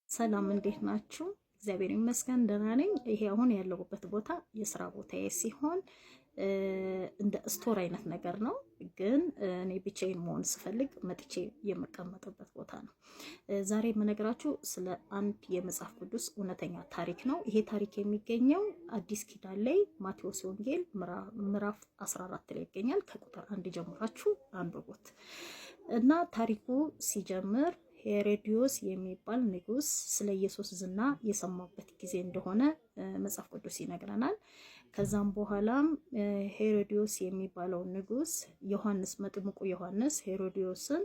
ሰላም እንዴት ናችሁ? እግዚአብሔር ይመስገን ደህና ነኝ። ይሄ አሁን ያለሁበት ቦታ የስራ ቦታዬ ሲሆን እንደ ስቶር አይነት ነገር ነው፣ ግን እኔ ብቻዬን መሆን ስፈልግ መጥቼ የምቀመጥበት ቦታ ነው። ዛሬ የምነግራችሁ ስለ አንድ የመጽሐፍ ቅዱስ እውነተኛ ታሪክ ነው። ይሄ ታሪክ የሚገኘው አዲስ ኪዳን ላይ ማቴዎስ ወንጌል ምዕራፍ 14 ላይ ይገኛል። ከቁጥር 1 ጀምራችሁ አንብቡት እና ታሪኩ ሲጀምር ሄሮዲዮስ የሚባል ንጉስ ስለ ኢየሱስ ዝና የሰማበት ጊዜ እንደሆነ መጽሐፍ ቅዱስ ይነግረናል። ከዛም በኋላም ሄሮዲዮስ የሚባለው ንጉስ ዮሐንስ መጥምቁ ዮሐንስ ሄሮዲዮስን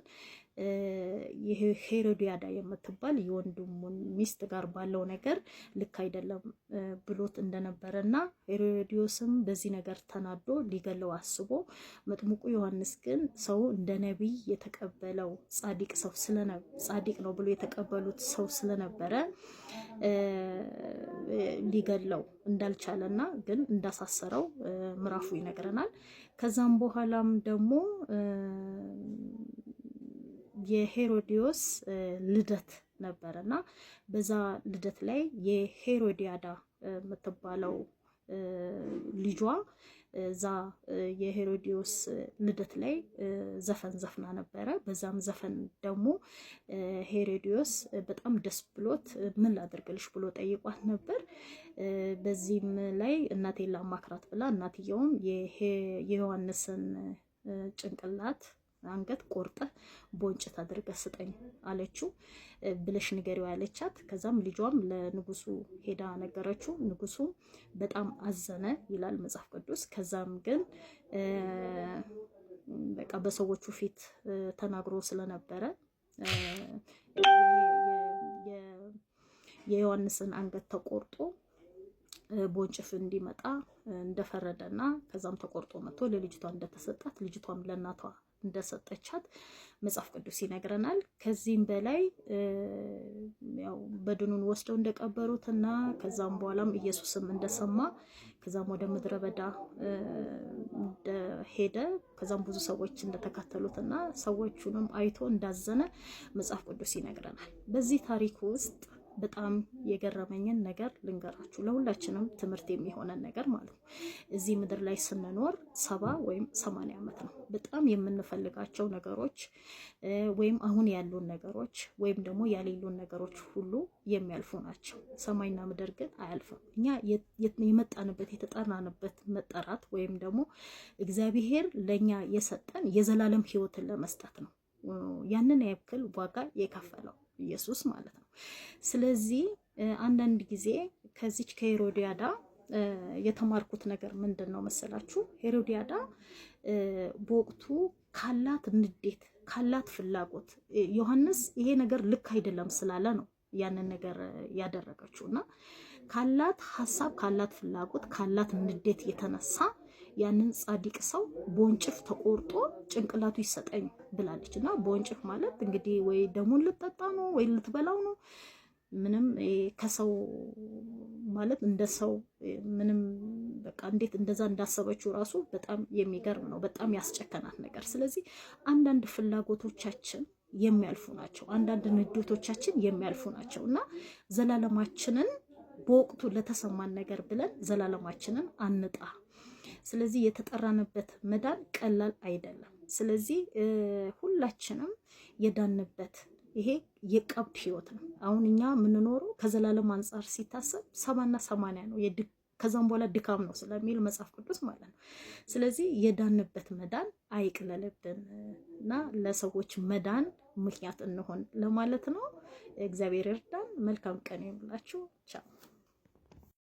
ሄሮዲያዳ የምትባል የወንድሙን ሚስት ጋር ባለው ነገር ልክ አይደለም ብሎት እንደነበረና ሄሮዲዮስም በዚህ ነገር ተናዶ ሊገለው አስቦ መጥምቁ ዮሐንስ ግን ሰው እንደ ነቢይ የተቀበለው ጻድቅ ነው ብሎ የተቀበሉት ሰው ስለነበረ ሊገለው እንዳልቻለና ግን እንዳሳሰረው ምዕራፉ ይነግረናል። ከዛም በኋላም ደግሞ የሄሮዲዮስ ልደት ነበርና በዛ ልደት ላይ የሄሮዲያዳ የምትባለው ልጇ ዛ የሄሮዲዮስ ልደት ላይ ዘፈን ዘፍና ነበረ። በዛም ዘፈን ደግሞ ሄሮዲዮስ በጣም ደስ ብሎት ምን ላድርግልሽ ብሎ ጠይቋት ነበር። በዚህም ላይ እናቴን ላማክራት ብላ እናትየውም የዮሐንስን ጭንቅላት አንገት ቆርጠ ቦንጭት አድርገህ ስጠኝ አለችው። ብለሽ ንገሪው ያለቻት። ከዛም ልጇም ለንጉሱ ሄዳ ነገረችው። ንጉሱ በጣም አዘነ ይላል መጽሐፍ ቅዱስ። ከዛም ግን በቃ በሰዎቹ ፊት ተናግሮ ስለነበረ የዮሐንስን አንገት ተቆርጦ ቦንጭፍ እንዲመጣ እንደፈረደና ከዛም ተቆርጦ መጥቶ ለልጅቷ እንደተሰጣት ልጅቷም ለእናቷ እንደሰጠቻት መጽሐፍ ቅዱስ ይነግረናል። ከዚህም በላይ ያው በድኑን ወስደው እንደቀበሩትና ከዛም በኋላም ኢየሱስም እንደሰማ ከዛም ወደ ምድረ በዳ እንደሄደ ከዛም ብዙ ሰዎች እንደተከተሉትና ሰዎቹንም አይቶ እንዳዘነ መጽሐፍ ቅዱስ ይነግረናል። በዚህ ታሪክ ውስጥ በጣም የገረመኝን ነገር ልንገራችሁ፣ ለሁላችንም ትምህርት የሚሆነን ነገር ማለት ነው። እዚህ ምድር ላይ ስንኖር 70 ወይም 80 ዓመት ነው። በጣም የምንፈልጋቸው ነገሮች ወይም አሁን ያሉን ነገሮች ወይም ደግሞ ያሌሉን ነገሮች ሁሉ የሚያልፉ ናቸው። ሰማይና ምድር ግን አያልፍም። እኛ የመጣንበት የተጠራንበት መጠራት ወይም ደግሞ እግዚአብሔር ለኛ የሰጠን የዘላለም ሕይወትን ለመስጠት ነው። ያንን ያክል ዋጋ የከፈለው ኢየሱስ ማለት ነው። ስለዚህ አንዳንድ ጊዜ ከዚች ከሄሮዲያዳ የተማርኩት ነገር ምንድን ነው መሰላችሁ? ሄሮዲያዳ በወቅቱ ካላት ንዴት ካላት ፍላጎት ዮሐንስ ይሄ ነገር ልክ አይደለም ስላለ ነው ያንን ነገር ያደረገችውና ካላት ሐሳብ ካላት ፍላጎት ካላት ንዴት የተነሳ ያንን ጻድቅ ሰው ቦንጭፍ ተቆርጦ ጭንቅላቱ ይሰጠኝ ብላለች። እና ቦንጭፍ ማለት እንግዲህ ወይ ደሙን ልትጠጣ ነው ወይ ልትበላው ነው። ምንም ከሰው ማለት እንደ ሰው ምንም በቃ እንዴት እንደዛ እንዳሰበችው ራሱ በጣም የሚገርም ነው። በጣም ያስጨከናት ነገር። ስለዚህ አንዳንድ ፍላጎቶቻችን የሚያልፉ ናቸው። አንዳንድ ንዴቶቻችን የሚያልፉ ናቸው እና ዘላለማችንን በወቅቱ ለተሰማን ነገር ብለን ዘላለማችንን አንጣ። ስለዚህ የተጠራንበት መዳን ቀላል አይደለም። ስለዚህ ሁላችንም የዳንበት ይሄ የቀብድ ህይወት ነው። አሁን እኛ የምንኖረው ከዘላለም አንጻር ሲታሰብ 70 እና 80 ነው። ከዛም በኋላ ድካም ነው ስለሚል መጽሐፍ ቅዱስ ማለት ነው። ስለዚህ የዳንበት መዳን አይቅለልብን እና ለሰዎች መዳን ምክንያት እንሆን ለማለት ነው። እግዚአብሔር ይርዳን። መልካም ቀን ይሁንላችሁ። ቻው